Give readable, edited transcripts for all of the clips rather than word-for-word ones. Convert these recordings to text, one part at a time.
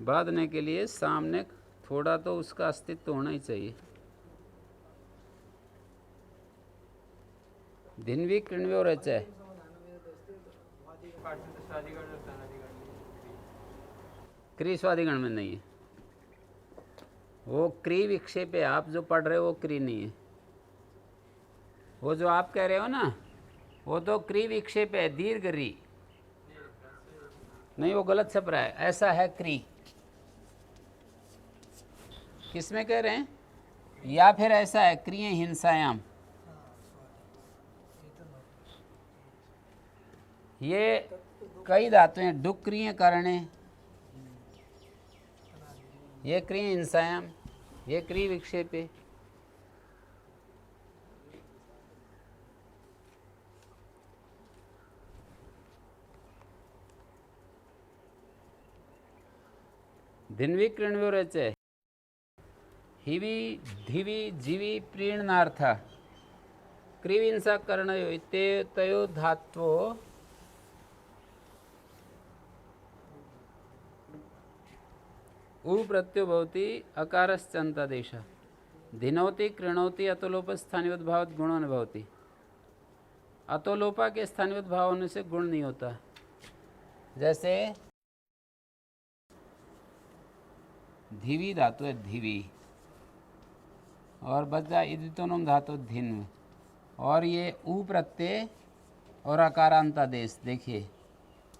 बांधने के लिए सामने थोड़ा तो उसका अस्तित्व होना ही चाहिए। धिनवी कृणवी और है क्री स्वादिगण में नहीं है, वो क्री विक्षेप है। आप जो पढ़ रहे हो वो क्री नहीं है। वो जो आप कह रहे हो ना वो तो क्री विक्षेप है, दीर्घ री नहीं, वो गलत छप रहा है। ऐसा है क्री, किसमें कह रहे हैं? या फिर ऐसा है क्रिय हिंसायाम। ये कई धातु हैं, डुक्रिय करणे, ये क्रिय हिंसायाम, ये क्रिय विक्षेपे। धिन्वी कृण्वी रचे हिवी धिवी जीवी प्रीणनार्थ क्रिविंसा कर्णयो इते तयो धात्वो उ प्रत्ययो भवति अकारश्चन्तादेश धिनोति कृणोति अतोलोपस्थानिवत भावत गुणो न भवति। अतोलोपा के स्थानिवत भाव होने से गुण नहीं होता। जैसे धिवी धातु है धिवी, और बचा इदितोनुम धातु धिन, और ये उ प्रत्यय और अकारांतादेश। देखिए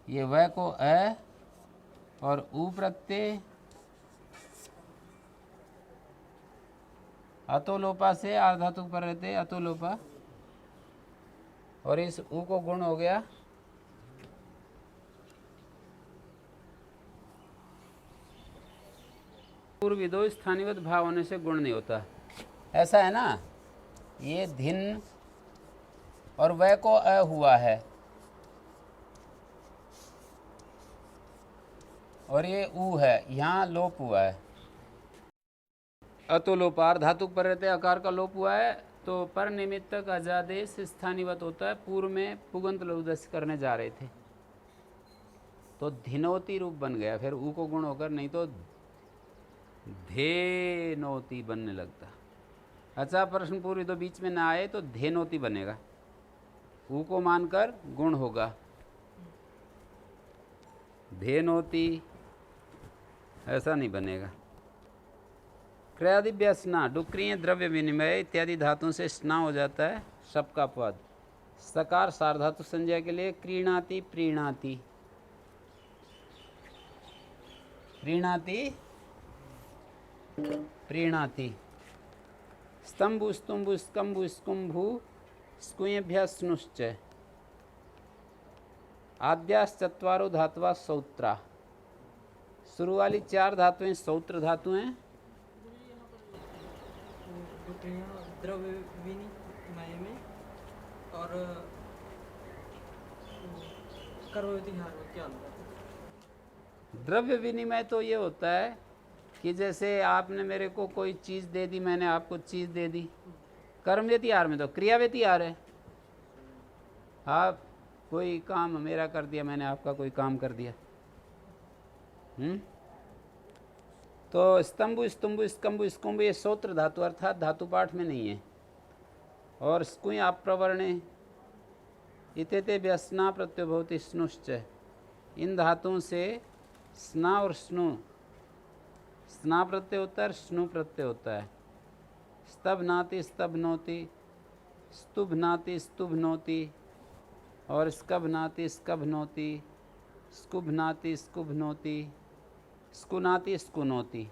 ये व को अ और उ प्रत्यय अतोलोपा से आर्धातु पर रहते अतोलोपा, और इस उ को गुण हो गया पूर्व दो स्थानीय भाव होने से गुण नहीं होता। ऐसा है ना, ये धिन और वह को अ हुआ है, और ये उ है, यहाँ लोप हुआ है। अतोलोपार धातु पर रहते आकार का लोप हुआ है, तो पर निमित्तक अजादेश स्थानीवत होता है। पूर्व में पुगंत लघुदश करने जा रहे थे तो धिनोती रूप बन गया, फिर उ को गुण होकर, नहीं तो धेनोती बनने लगता। अच्छा प्रश्न पूर्व तो बीच में ना आए तो धेनोती बनेगा, उ को मानकर गुण होगा, धेनोती ऐसा नहीं बनेगा। क्रियादिभ्य स्ना डुक्रिय द्रव्य विनिमय इत्यादि धातुओं से स्ना हो जाता है शब का पद। सकार सार्धातु संज्ञा के लिए क्रीणाति प्रीणाति, प्रीणाति प्रीणाति। स्तंभु स्तुंभु स्कंभु स्कुंभु स्कुयेभ्यः स्नुश्च आद्याश्चत्वारो धातुवा सौत्रा। शुरू वाली चार धातुएं सौत्र धातु हैं। द्रव्य विनिमय में और क्या अंतर? द्रव्य विनिमय तो ये होता है कि जैसे आपने मेरे को कोई चीज़ दे दी, मैंने आपको चीज़ दे दी। कर्म व्यतिहार में तो क्रिया व्यतिहार है, आप कोई काम मेरा कर दिया, मैंने आपका कोई काम कर दिया। तो स्तंभ स्तंभ स्कंभ स्कुंभ ये सूत्र धातु अर्थात धातु पाठ में नहीं है। और स्कुय अप्रवर्णे इतेते व्यस्ना प्रत्यय भवति स्नुश्च, इन धातुओं से स्ना और स्नु, स्ना प्रत्यय होता है, स्नु प्रत्यय होता है। स्तभनाति स्तभनोति, स्तुभनाति स्तुभनोति, और स्कभनाति स्कभनोति, स्कुभनाति स्कुभनोति, स्कुनाति स्कुनोति।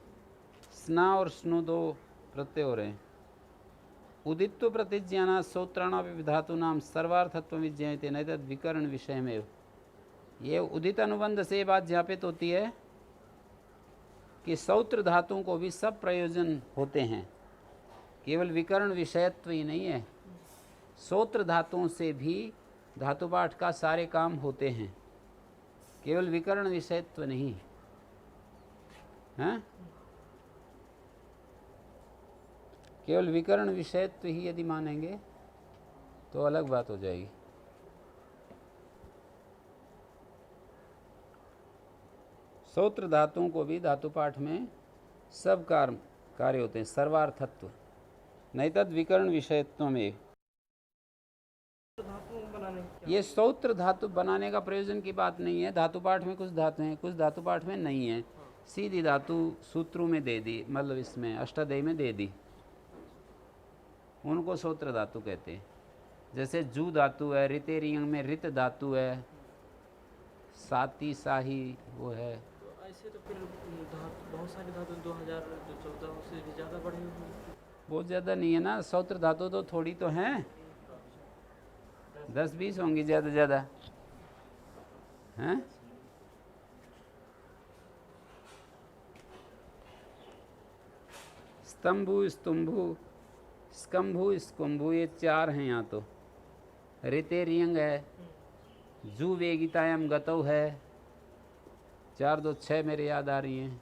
स्ना और स्नु दो प्रत्यय हो रहे हैं। उदित्व प्रतिज्ञाना सूत्राणां विधातूनां सर्वार्थत्व विज्ञायते न तद विकरण विषय में। ये उदित अनुबंध से बात ज्ञापित होती है कि सौत्र धातुओं को भी सब प्रयोजन होते हैं, केवल विकर्ण विषयत्व ही नहीं है। सूत्र धातुओं से भी धातुपाठ का सारे काम होते हैं, केवल विकर्ण विषयत्व नहीं है। केवल विकर्ण विषयत्व ही यदि मानेंगे तो अलग बात हो जाएगी। सूत्र धातुओं को भी धातु पाठ में सब कार्य होते हैं, सर्वार्थत्व नहीं तद विकर्ण विषयत्व में। धातु बनाने की क्या ये सूत्र धातु बनाने का प्रयोजन की बात नहीं है। धातु पाठ में कुछ धातु हैं, कुछ धातु पाठ में नहीं है। सीधी धातु सूत्रों में दे दी, मतलब इसमें अष्टाध्यायी में दे दी, उनको सूत्र धातु कहते हैं। जैसे जू धातु है, रितेरियंग में रित धातु है, साती शाही वो है। तो ऐसे तो फिर धातु बहुत सारी धातु 2014 से भी ज़्यादा बढ़ी हुई। बहुत ज़्यादा नहीं है ना, सूत्र धातु तो थोड़ी तो हैं, 10-20 होंगी ज़्यादा ज़्यादा, हैं। स्तंभु, स्तुंभु, स्कंभु, स्कुंभु, ये 4 हैं यहाँ तो। रितेरियंग है, जू वेगितायाम गतौ है, 4 2 6 मेरे याद आ रही हैं।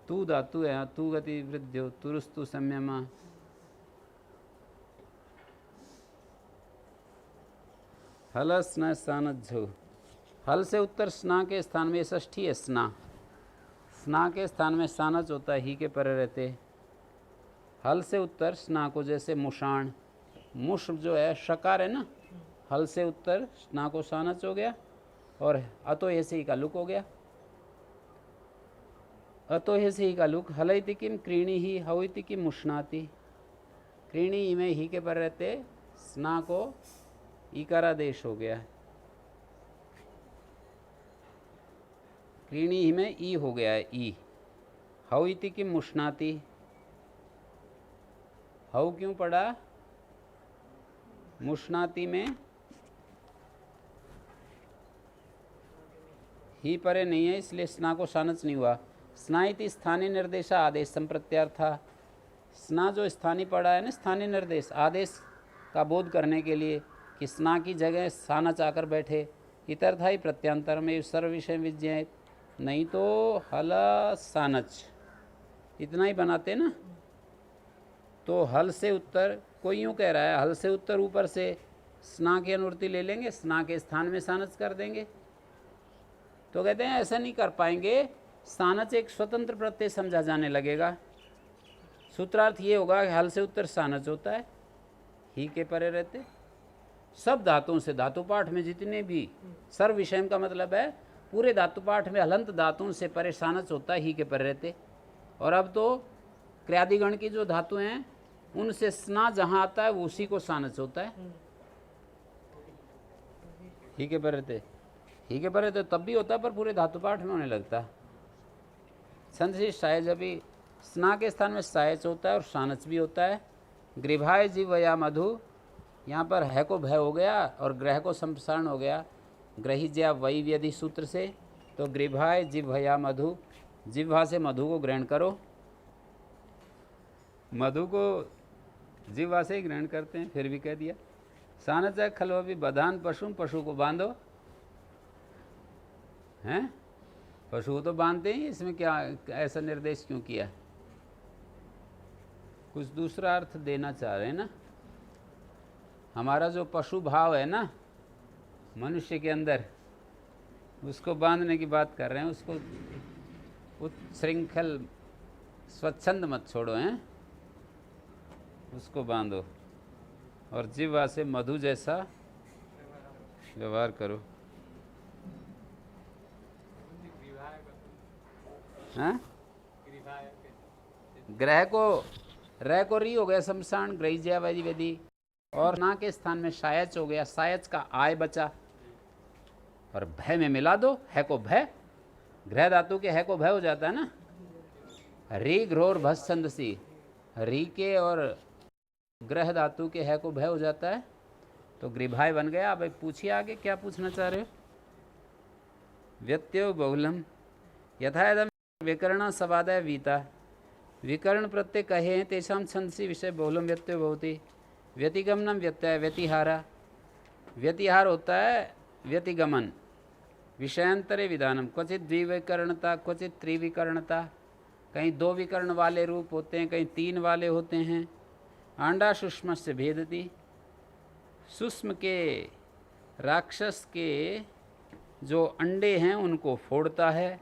तू धातु है, तू गति वृद्धियो, तुरुस्तु संयमा। हल स्न सानज्झो, हल से उत्तर स्ना के स्थान में षष्ठी है स्ना, स्ना के स्थान में सानज होता है, ही के परे रहते। हल से उत्तर स्ना को, जैसे मुषाण, मुष जो है शकार है ना, हल से उत्तर स्ना को सानज हो गया, और अतो ऐसे ही का लुक हो गया। अतो ऐसे ही का लुक, हलैति किम क्रीणी ही हवैति किम मुष्णाति, क्रीणी में ही के पर रहते, स्ना को ईकारादेश हो गया, क्रीणी ही में ई हो गया है, ई। हवैति किम मुष्णाति, हव क्यों पड़ा, मुष्णाति में ही परे नहीं है, इसलिए स्ना को सानच नहीं हुआ। स्ना इति स्थानीय निर्देशा आदेश संप्रत्यार्था, स्ना जो स्थानीय पड़ा है ना, स्थानीय निर्देश आदेश का बोध करने के लिए कि स्ना की जगह सानच आकर बैठे। इतर्था ही प्रत्यांतर में सर्व विषय विज्ञात, नहीं तो हल सानच इतना ही बनाते ना। तो हल से उत्तर, कोई यूँ कह रहा है हल से उत्तर ऊपर से स्ना की अनुवृत्ति ले लेंगे, स्ना के स्थान में सानच कर देंगे। तो कहते हैं ऐसा नहीं कर पाएंगे, सानच एक स्वतंत्र प्रत्यय समझा जाने लगेगा। सूत्रार्थ ये होगा कि हल से उत्तर सानच होता है, ही के परे रहते। सब धातुओं से, धातु पाठ में जितने भी सर्व विषय का मतलब है पूरे धातु पाठ में हलंत धातुओं से परे सानच होता है, ही के परे रहते। और अब तो क्रियादिगण की जो धातु हैं उनसे स्ना जहाँ आता है वो उसी को सानच होता है, ही के परे रहते। ही के परे तो तब भी होता है पर पूरे धातु पाठ में होने लगता है। संधि सायज, अभी स्ना के स्थान में सायच होता है और सानच भी होता है। गृभाय जीवया मधु, यहाँ पर है को भय हो गया और ग्रह को संप्रसारण हो गया, ग्रहिज्या वही व्यधि सूत्र से। तो गृभाय जिह्वया मधु, जिह्वा से मधु को ग्रहण करो, मधु को जिह्वा से ही ग्रहण करते हैं, फिर भी कह दिया। सानच है खलो भी बधान पशु, पशु को बांधो, हैं पशु तो बांधते ही, इसमें क्या ऐसा निर्देश क्यों किया? कुछ दूसरा अर्थ देना चाह रहे हैं ना। हमारा जो पशु भाव है ना मनुष्य के अंदर, उसको बांधने की बात कर रहे हैं। उसको उच्छृंखल स्वच्छंद मत छोड़ो, हैं उसको बांधो और जिह्वा से मधु जैसा व्यवहार करो। हाँ, ग्रह को रह को री हो गया शमशान, ग्रहिज्या वैधि वेदी, और ना के स्थान में शायच हो गया, सायच का आय बचा और भय में मिला दो, है को भय, ग्रह धातु के है को भय हो जाता है ना। री घ्रोर भस छंदसी, री के और ग्रह धातु के है को भय हो जाता है, तो गृभाय बन गया। अब पूछिए आगे क्या पूछना चाह रहे हो। व्यत्यय बहुलम यथा यदम विकरण सवादय वीता, विकर्ण प्रत्यय कहे हैं तेषाम छंदसी विषय बहुलम व्यत्यय भवति। व्यतिगमनम व्यत्यय व्यतिहारा, व्यतिहार होता है व्यतिगमन, विषयांतरे विधानम, क्वचित द्विविकरणता क्वचित त्रिविकरणता, कहीं 2 विकर्ण वाले रूप होते हैं, कहीं 3 वाले होते हैं। आंडा सूक्ष्म से भेदती, सूक्ष्म के राक्षस के जो अंडे हैं उनको फोड़ता है।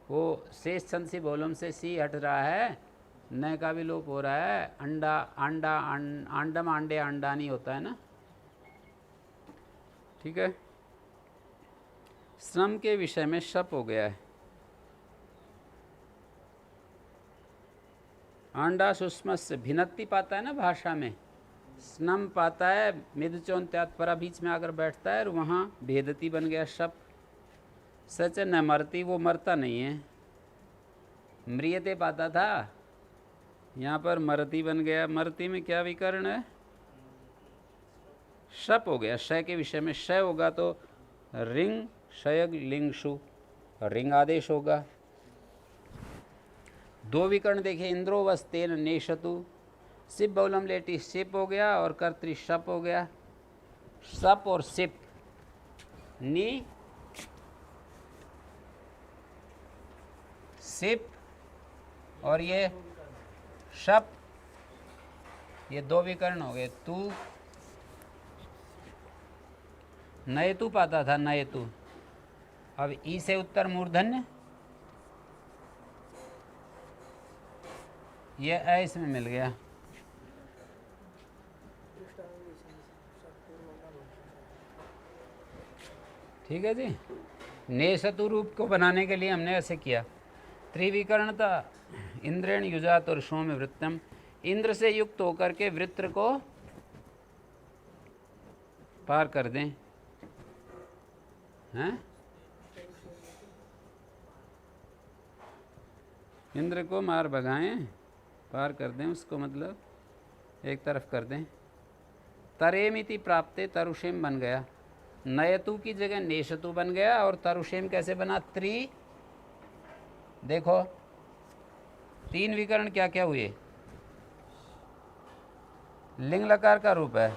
वो शेष छंद से बोलम से सी हट रहा है, न का भी लोप हो रहा है। अंडा अंडा अंडम अंडे अंडा नहीं होता है ना, ठीक है। श्रम के विषय में शप हो गया है। अंडा सुष्म से भिन्नति पाता है ना भाषा में, स्नम पाता है, मिदचौन त्यात्परा बीच में आकर बैठता है और वहाँ भेदती बन गया शप। सच न मरती, वो मरता नहीं है। मृयते पाता था, यहाँ पर मरती बन गया। मरती में क्या विकर्ण है? शप हो गया। शय के विषय में शय होगा तो रिंग शयग लिंगशु, रिंग आदेश होगा। दो विकर्ण देखे, इंद्रो वस्तेन नेशतु, सिप बहुलम लेटी सिप हो गया और कर्तृ शप हो गया। सप और सिप, नी सिप और ये शप, ये दो विकर्ण हो गए। तू नए तू पाता था, नए तू। अब ई से उत्तर मूर्धन्य, ये अ इसमें मिल गया। ठीक है जी। नेशतु रूप को बनाने के लिए हमने ऐसे किया। त्रिविकरणता इंद्रेण युजात और सोम वृत्तम, इंद्र से युक्त होकर के वृत्र को पार कर दें, हैं? इंद्र को मार भगाएं, पार कर दें उसको, मतलब एक तरफ कर दें। तरेमिति प्राप्ते, तरुषेम बन गया। नयतु की जगह नेशतु बन गया। और तरुषेम कैसे बना? त्रि, देखो तीन विकर्ण क्या क्या हुए? लिंग लकार का रूप है।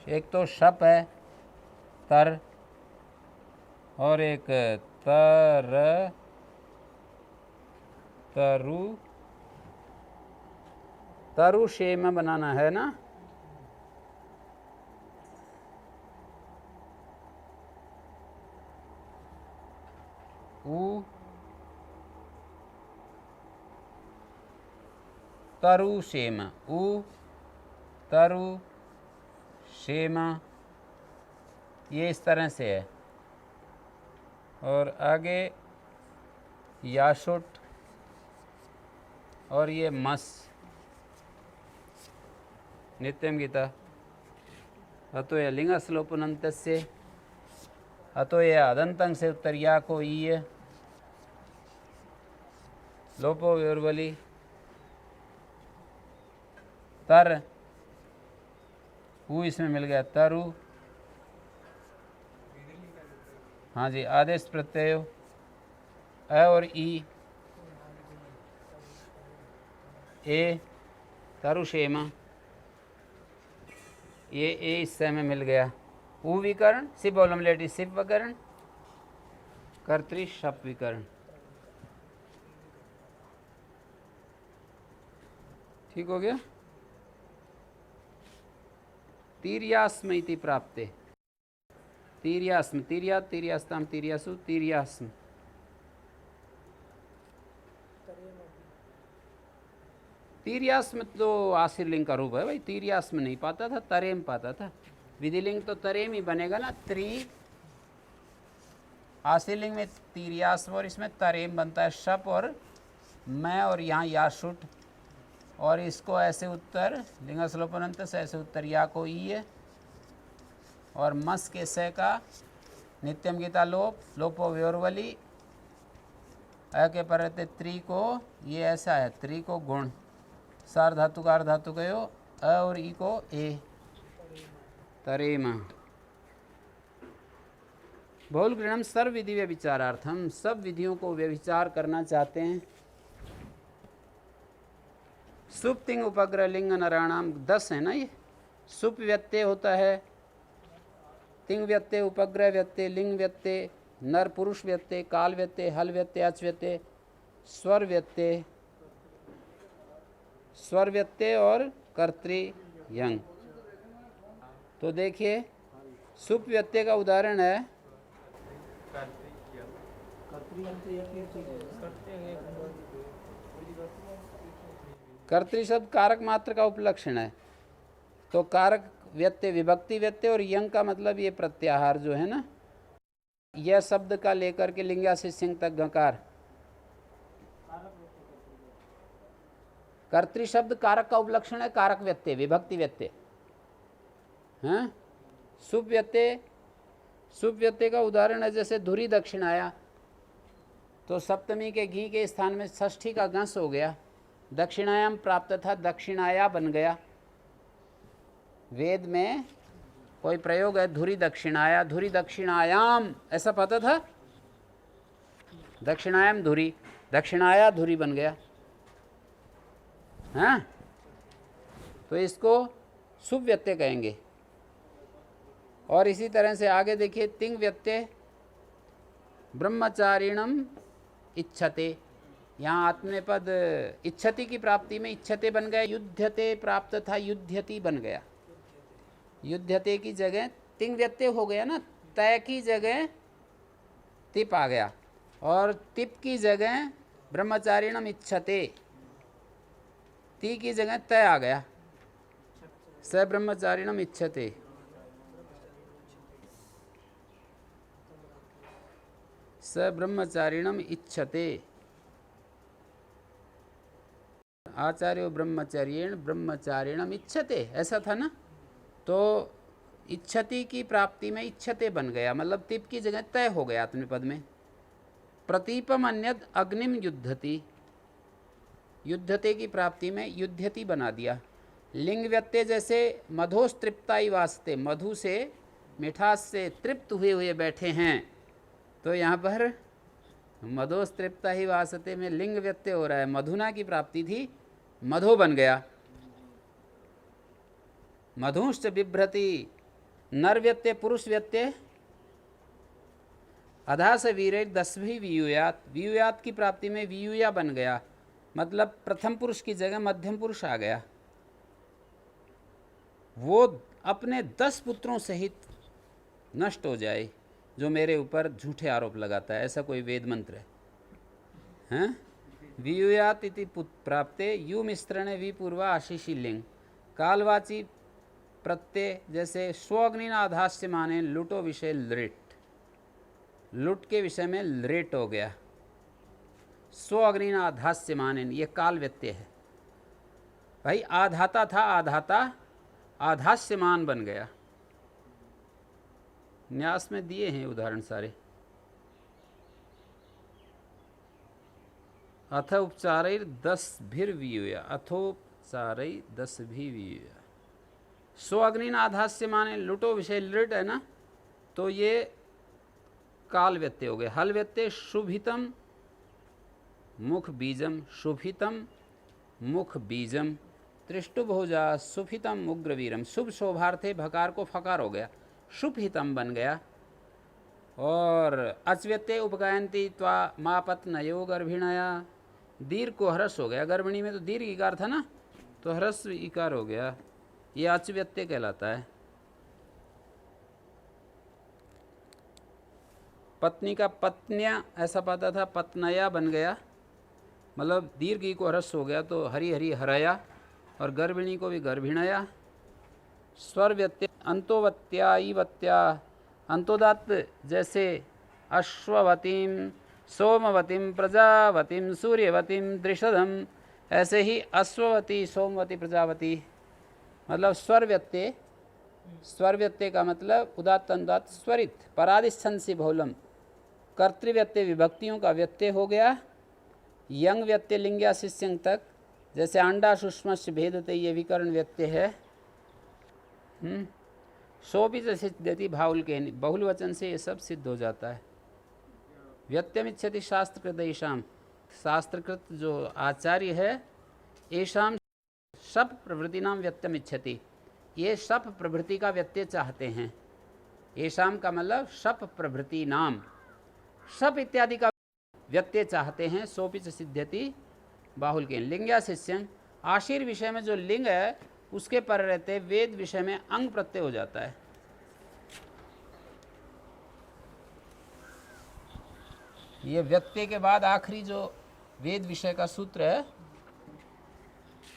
एक तो शप है तर, और एक तर तरु, तरु शेम बनाना है ना। उ तरु शेम, उ तरु शेम, ये इस तरह से है। और आगे याशुट और ये मस, नित्यम गीता। अतो ये लिंग स्लोपनंत से, अतो ये अदंतं से उत्तर या को ईय, लोपो व्योर्वली तर, ऊ इसमें मिल गया तरु। हाँ जी, आदेश प्रत्यय अ और ई, ए तरुषेमा, ये ए इससे में मिल गया। ऊ विकर्ण, सिप ओलम लेटी सिप विकर्ण, कर्तृ शप विकर्ण। ठीक हो गया। तीर्यास्म इति प्राप्ते, तीर्यास्म, तीर्या तीर्यास्ताम तीर्यासु, तीर्यास्म। तीर्यास्म तो आशीर्लिंग का रूप है भाई। तीर्यास्म नहीं पाता था, तरेम पाता था। विधिलिंग तो तरेम ही बनेगा ना। त्रि आशीर्लिंग में तीर्यास्म और इसमें तरेम बनता है। शप और मैं और यहाँ याशुट, और इसको ऐसे उत्तर लिंग स्लोपनंत से ऐसे उत्तर या को ई है। और मस के से का नित्यम गीता लोप, लोपो व्योर्वली, अ के परते त्रि को, ये ऐसा है त्रि को गुण, सार धातु का धातु कहो, अ और ई को ए, तरेमा। बहुल गृहम सर्व विधि व्यभिचारार्थम, सब विधियों को व्यभिचार करना चाहते हैं। सुप तिंग उपग्रह लिंग नराणाम 10 है ना ये। सुप व्यत्यय होता है, तिंग व्यत्यय, उपग्रह व्यत्यय, लिंग व्यत्यय, नर पुरुष व्यत्यय, काल व्यत्यय, हल व्यत्यय, अच व्यत्यय, स्वर व्यत्यय, स्वर व्यत्यय और कर्तृ यंग। तो देखिए सुप व्यत्यय का उदाहरण है कर्तृ शब्द कारक मात्र का उपलक्षण है। तो कारक व्यत्यय विभक्ति व्यत्यय और यंग का मतलब ये प्रत्याहार जो है ना, यह शब्द का लेकर के लिंगाशिष्यंग तक गकार। कर्तृ शब्द कारक का उपलक्षण है, कारक व्यत्यय विभक्ति व्यत्यय। हाँ, सुप व्यत्यय का उदाहरण है जैसे धुरी दक्षिणाया। तो सप्तमी के घी के स्थान में षष्ठी का गंस हो गया, दक्षिणायाम प्राप्त था, दक्षिणाया बन गया। वेद में कोई प्रयोग है धुरी दक्षिणाया, धुरी दक्षिणायाम, ऐसा पता था? दक्षिणायाम धुरी, दक्षिणाया धुरी बन गया। हाँ, तो इसको सुप व्यत्यय कहेंगे। और इसी तरह से आगे देखिए तिंग व्यत्यय, ब्रह्मचारिणम इच्छते। यहाँ आत्मनेपद इच्छति की प्राप्ति में इच्छते बन गया, युध्यते प्राप्त था युध्यति बन गया। युध्यते की जगह तिंग व्यत्यय हो गया ना, तय की जगह तिप आ गया, और तिप की जगह ब्रह्मचारिणम इच्छते, ती की जगह तय आ गया, स ब्रह्मचारिणम इच्छते। स ब्रह्मचारिणम इच्छते, आचार्यो ब्रह्मचर्येण ब्रह्मचारिणम इच्छते, ऐसा था ना। तो इच्छति की प्राप्ति में इच्छते बन गया, मतलब तिप की जगह तय हो गया आत्मनेपद में। प्रतीपम अन्यद अग्निम युद्धति, युद्धते की प्राप्ति में युध्यति बना दिया। लिंग व्यत्यय जैसे मधोस तृप्ताई वास्ते, मधु से मिठास से तृप्त हुए हुए बैठे हैं, तो यहाँ पर मधोस तृप्ता ही वास्ते में लिंग व्यत्यय हो रहा है। मधुना की प्राप्ति थी, मधो बन गया। मधुश्च बिभ्रति, नर व्यत्यय पुरुष व्यत्यय, अधा से वीरेर दसभी वियुयात, वियुयात की प्राप्ति में वियुया बन गया, मतलब प्रथम पुरुष की जगह मध्यम पुरुष आ गया। वो अपने 10 पुत्रों सहित नष्ट हो जाए जो मेरे ऊपर झूठे आरोप लगाता है, ऐसा कोई वेद मंत्र है? हैं? वियुयात इति प्राप्ते यु मिश्रणे विपूर्वा आशीषी लिंग। कालवाची प्रत्यय जैसे स्वग्निनाधास्य माने लुटो विषय लृट, लुट के विषय में लृट हो गया। स्वग्निनाधास्य माने ये काल व्यत्यय है भाई। आधाता था, आधाता आधास्यमान बन गया। न्यास में दिए हैं उदाहरण सारे। अथ उपचारैर 10 भिर्वियुया, अथोपचारै 10 भी वियुया। सो अग्निनाधास्य माने लुटो विषय लृट है ना, तो ये काल व्यत्यय हो गए। हल व्यत्यय शुभितम मुख बीजम, शुभितम मुख बीजम, त्रिष्टुभोजा सुफितम उग्रवीरम। शुभ शोभार्थे भकार को फकार हो गया, शुभहितम बन गया। और अचव्यत्यय उपगायंती त्वा मापत नयो गर्भिणया, दीर्घ को ह्रस हो गया। गर्भिणी में तो दीर्घ इकार था ना, तो ह्रस्व इकार हो गया, ये अचव्यत्यय कहलाता है। पत्नी का पत्न्या ऐसा पाता था, पत्नया बन गया, मतलब दीर्घ ई को ह्रस्व हो गया तो हरि हरि हरया, और गर्भिणी को भी गर्भिणया। स्वर व्यत्यय अंतोवत्या ईवत्या, अंतोदात्त जैसे अश्ववतीम सोमवतीम प्रजावतीम सूर्यवतीम दृषदम, ऐसे ही अश्ववती सोमवती प्रजावती, मतलब स्वर व्यत्यय। स्वर व्यत्यय का मतलब उदात्त अनुदात्त स्वरित, परादिच्छंसी बहुलम। कर्तृव्यत्यय विभक्तियों का व्यत्यय हो गया। यंग व्यत्यय लिंग्या शिष्यंग तक, जैसे अंडा सुष्मस्य भेदते, ये विकर्ण व्यत्यय है। सो भी सिद्धति भावुल के, बहुल वचन से ये सब सिद्ध हो जाता है। व्यत्यमिच्छति शास्त्रकृत ऐशाम, शास्त्रकृत जो आचार्य है, ऐशाम शप प्रवृत्ति नाम व्यत्यमिच्छति, ये शप प्रवृत्ति का व्यत्यय चाहते हैं। ऐशाम का मतलब शप प्रवृत्ति नाम, शप इत्यादि का व्यत्यय चाहते हैं। सोपिच सिद्ध्यति बाहुल के लिंग्या शिष्यं, आशीर विषय में जो लिंग है उसके पर रहते वेद विषय में अंग प्रत्यय हो जाता है। ये व्यत्यय के बाद आखिरी जो वेद विषय का सूत्र है,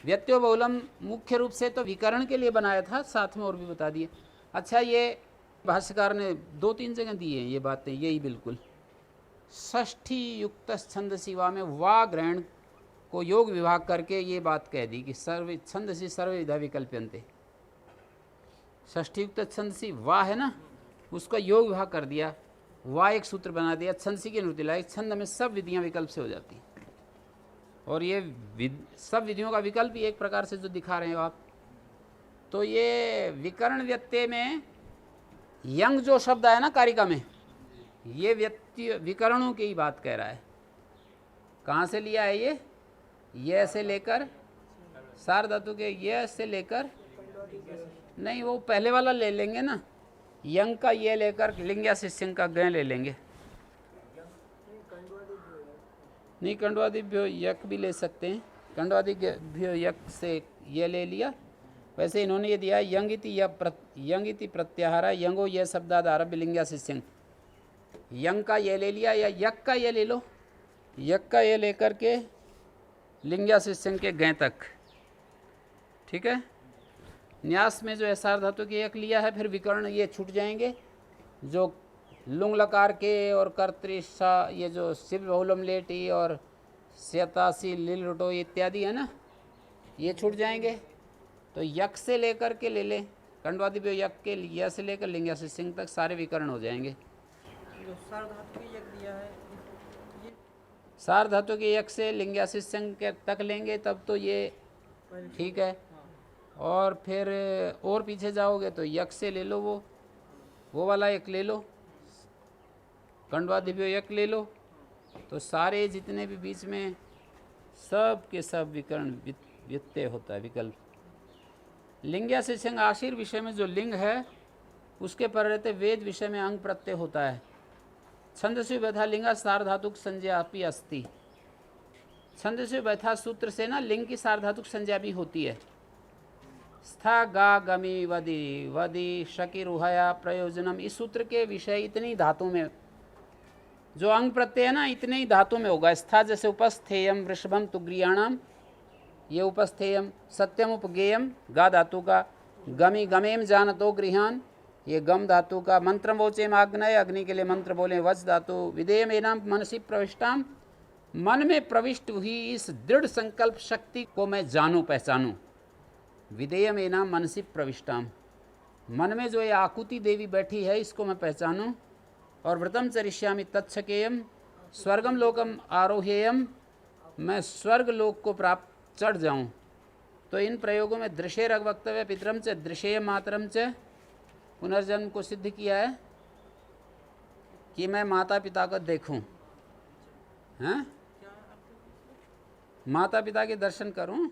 व्यत्यो बहुलम मुख्य रूप से तो विकरण के लिए बनाया था, साथ में और भी बता दिए। अच्छा, ये भाष्यकार ने 2-3 जगह दी है ये बातें, यही बिल्कुल षष्ठी युक्त छंदसी वा में वा ग्रहण को योग विभाग करके ये बात कह दी कि सर्व छंदसी सर्वविधा विकल्प्यन्ते। षष्ठी युक्त छंदसी वा है ना, उसका योग विभाग कर दिया, वा एक सूत्र बना दिया, छंदसी की अनुवृत्ति लाई, छंद में सब विधियां विकल्प से हो जाती। और ये सब विधियों का विकल्प ही एक प्रकार से जो दिखा रहे हो आप, तो ये विकर्ण व्यत्यय में यंग जो शब्द आया ना कारिका में, ये व्यक्ति विकरणों की ही बात कह रहा है। कहाँ से लिया है ये से लेकर सार धातु के ये से लेकर, नहीं वो पहले वाला ले लेंगे ना, यंग का ये लेकर लिंग्या शिष्यंग का गय ले लेंगे। नहीं, कंडवादिभ्यो यक भी ले सकते हैं, कंडवादिभ्यो यक से ये ले लिया। वैसे इन्होंने ये दिया यंगिति प्रत्याहारा यंगो ये शब्दाद आरभ्य लिंग्या शिष्यंग, यंग का ये ले लिया या यक का ये ले लो, यक का ये लेकर के लिंग्या शिष्यंग के गय तक, ठीक है। न्यास में जो एसार धातु के यक लिया है, फिर विकर्ण ये छूट जाएंगे, जो लुंग लकार के और कर्तृषा, ये जो शिव बहुलम लेटी और स्यतासी लिल रुटो इत्यादि है ना, ये छूट जाएंगे। तो यक से लेकर के ले लें, कंडवादिभ्यो यक के लिया से लेकर लिंग्या शिष्यंग तक सारे विकर्ण हो जाएंगे। जो सार धातु के यक दिया है, ये सार धातु के यक से लिंग्या शिष्यंग के तक लेंगे तब तो ये ठीक है। और फिर और पीछे जाओगे तो यक से ले लो, वो वाला एक ले लो, कंडवादिभ्यो यक ले लो, तो सारे जितने भी बीच में सब के सब विकर्ण व्यत्यय होता है, विकल्प। लिंग्या शिष्यंग आशीर विषय में जो लिंग है उसके पर रहते वेद विषय में अंग प्रत्यय होता है। छंदसु व्यथा लिंगा सार धातुक संज्ञा भी अस्ति। छंदसु व्यथा सूत्र से ना लिंग की सार धातुक संज्ञा भी होती है। स्था गा गमी वदी वदी शकी रुहया प्रयोजनम, इस सूत्र के विषय इतनी धातु में जो अंग प्रत्यय है ना, इतने ही धातु में होगा। स्था जैसे उपस्थेयम वृषभम तुग्रियाणाम, ये उपस्थेयम, सत्यम उपगेयम गा धातु का, गमी गमेम जानतो गृहान, ये गम धातु का, मंत्रम वोचेम आग्नय, अग्नि के लिए मंत्र बोले, वच धातु, विधेयम एनाम मनसी प्रविष्टाम, मन में प्रविष्ट हुई इस दृढ़ संकल्प शक्ति को मैं जानूं पहचानूं। विधेयम एनाम मनसी प्रविष्टाम, मन में जो ये आकुति देवी बैठी है इसको मैं पहचानूं। और व्रतम चरिष्यामि तत्सकेयम, स्वर्गम लोकम आरोहेयम, मैं स्वर्ग लोक को प्राप्त चढ़ जाऊं। तो इन प्रयोगों में दृश्य रग वक्तव्य पितरम च दृश्य मातरम च पुनर्जन्म को सिद्ध किया है कि मैं माता पिता को देखूं, हैं, माता पिता के दर्शन करूं।